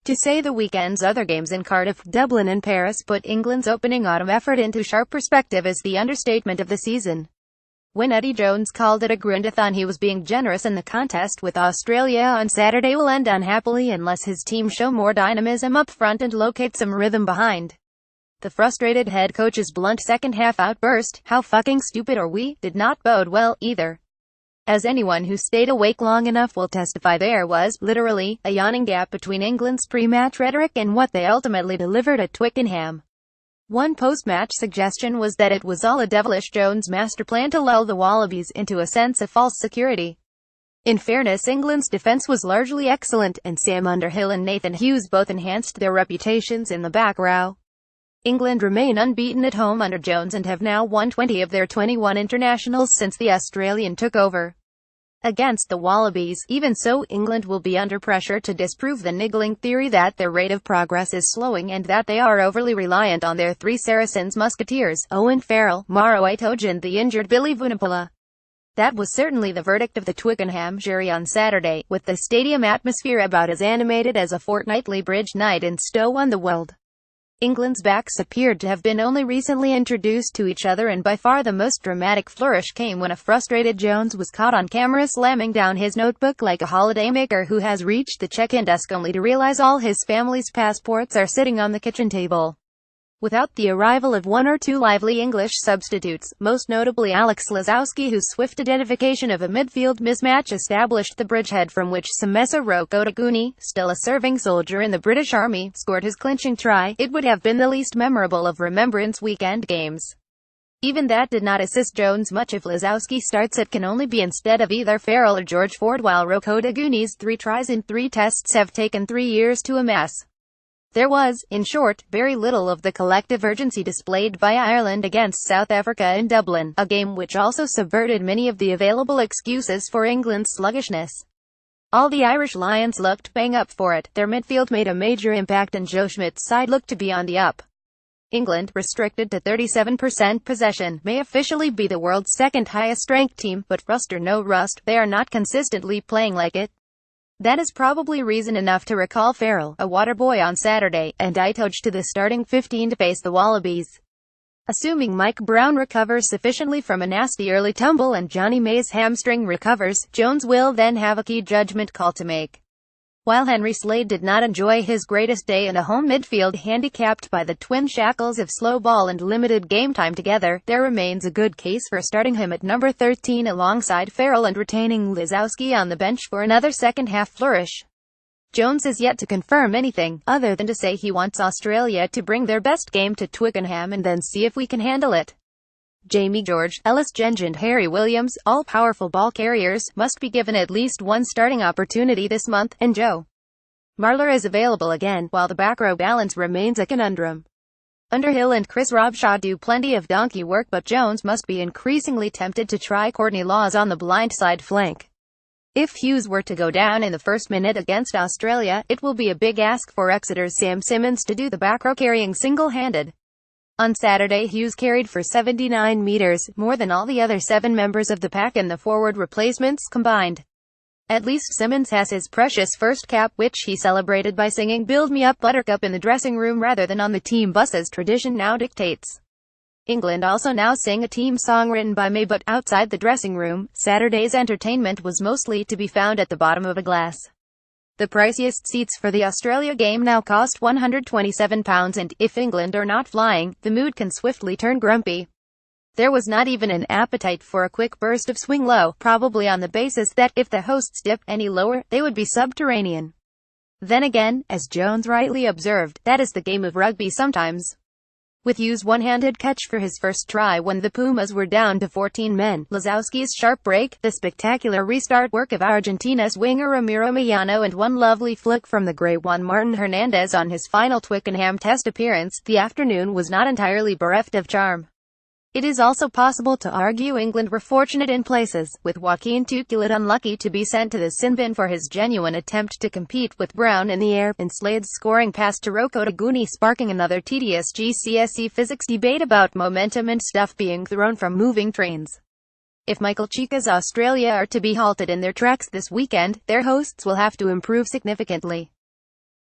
To say the weekend's other games in Cardiff, Dublin and Paris put England's opening autumn effort into sharp perspective is the understatement of the season. When Eddie Jones called it a grindathon, he was being generous, and the contest with Australia on Saturday will end unhappily unless his team show more dynamism up front and locate some rhythm behind. The frustrated head coach's blunt second-half outburst, "How fucking stupid are we?" did not bode well, either. As anyone who stayed awake long enough will testify, there was, literally, a yawning gap between England's pre-match rhetoric and what they ultimately delivered at Twickenham. One post-match suggestion was that it was all a devilish Jones master plan to lull the Wallabies into a sense of false security. In fairness, England's defence was largely excellent, and Sam Underhill and Nathan Hughes both enhanced their reputations in the back row. England remain unbeaten at home under Jones and have now won 20 of their 21 internationals since the Australian took over. Against the Wallabies, even so, England will be under pressure to disprove the niggling theory that their rate of progress is slowing and that they are overly reliant on their three Saracens musketeers, Owen, Farrell, Maro, Itoje and the injured Billy Vunipola. That was certainly the verdict of the Twickenham jury on Saturday, with the stadium atmosphere about as animated as a fortnightly bridge night in Stow-on-the-Weald. England's backs appeared to have been only recently introduced to each other, and by far the most dramatic flourish came when a frustrated Jones was caught on camera slamming down his notebook like a holidaymaker who has reached the check-in desk only to realize all his family's passports are sitting on the kitchen table. Without the arrival of one or two lively English substitutes, most notably Alex Lozowski, whose swift identification of a midfield mismatch established the bridgehead from which Semesa Rokodaguni, still a serving soldier in the British Army, scored his clinching try, it would have been the least memorable of Remembrance Weekend games. Even that did not assist Jones much. If Lozowski starts, it can only be instead of either Farrell or George Ford, while Rokodaguni's 3 tries in 3 tests have taken 3 years to amass. There was, in short, very little of the collective urgency displayed by Ireland against South Africa in Dublin, a game which also subverted many of the available excuses for England's sluggishness. All the Irish Lions looked bang up for it, their midfield made a major impact, and Joe Schmidt's side looked to be on the up. England, restricted to 37% possession, may officially be the world's second highest ranked team, but rust or no rust, they are not consistently playing like it. That is probably reason enough to recall Farrell, a water boy on Saturday, and Itoje to the starting 15 to face the Wallabies. Assuming Mike Brown recovers sufficiently from a nasty early tumble and Johnny May's hamstring recovers, Jones will then have a key judgment call to make. While Henry Slade did not enjoy his greatest day in a home midfield handicapped by the twin shackles of slow ball and limited game time together, there remains a good case for starting him at number 13 alongside Farrell and retaining Lozowski on the bench for another second-half flourish. Jones is yet to confirm anything, other than to say he wants Australia to bring their best game to Twickenham and then see if we can handle it. Jamie George, Ellis Genge and Harry Williams, all powerful ball carriers, must be given at least one starting opportunity this month, and Joe Marler is available again, while the back row balance remains a conundrum. Underhill and Chris Robshaw do plenty of donkey work, but Jones must be increasingly tempted to try Courtney Lawes on the blind side flank. If Hughes were to go down in the first minute against Australia, it will be a big ask for Exeter's Sam Simmonds to do the back row carrying single-handed. On Saturday, Hughes carried for 79 meters, more than all the other 7 members of the pack and the forward replacements combined. At least Simmonds has his precious first cap, which he celebrated by singing "Build Me Up Buttercup" in the dressing room rather than on the team bus as tradition now dictates. England also now sing a team song written by May, but outside the dressing room, Saturday's entertainment was mostly to be found at the bottom of a glass. The priciest seats for the Australia game now cost £127, and, if England are not flying, the mood can swiftly turn grumpy. There was not even an appetite for a quick burst of swing low, probably on the basis that, if the hosts dip any lower, they would be subterranean. Then again, as Jones rightly observed, that is the game of rugby sometimes. With Hughes' one-handed catch for his first try when the Pumas were down to 14 men, Lozowski's sharp break, the spectacular restart work of Argentina's winger Ramiro Millano, and one lovely flick from the grey one Martin Hernandez on his final Twickenham Test appearance, the afternoon was not entirely bereft of charm. It is also possible to argue England were fortunate in places, with Joaquin Tuculet unlucky to be sent to the sin bin for his genuine attempt to compete with Brown in the air, and Slade's scoring pass to Rokodaguni sparking another tedious GCSE physics debate about momentum and stuff being thrown from moving trains. If Michael Cheika's Australia are to be halted in their tracks this weekend, their hosts will have to improve significantly.